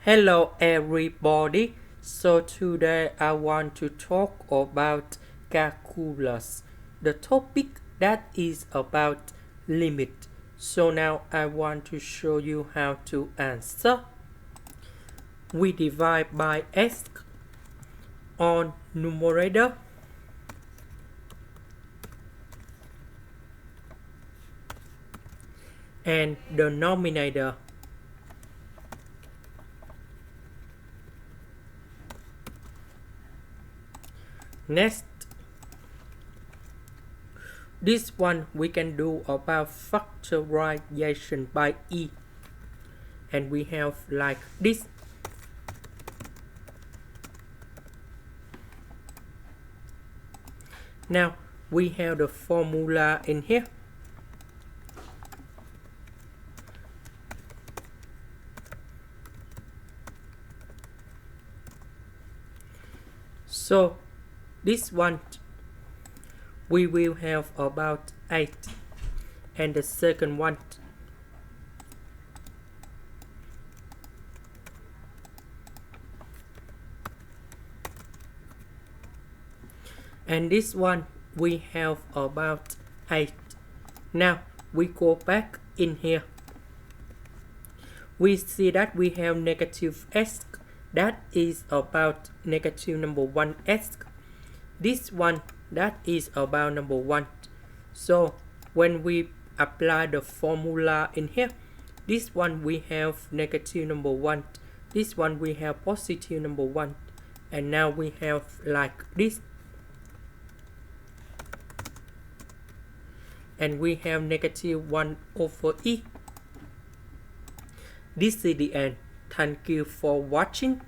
Hello everybody. So today I want to talk about calculus, the topic that is about limit. So now I want to show you how to answer. We divide by x on numerator and denominator. Next, this one we can do about factorization by e, and we have like this. Now we have the formula in here. So this one we will have about 8, and the second one and this one we have about 8. Now we go back in here. We see that we have negative x, that is about negative number 1x. This one that is about number 1. So when we apply the formula in here, this one we have negative number 1, this one we have positive number 1, and now we have like this, and we have negative 1 over e. This is the end. Thank you for watching.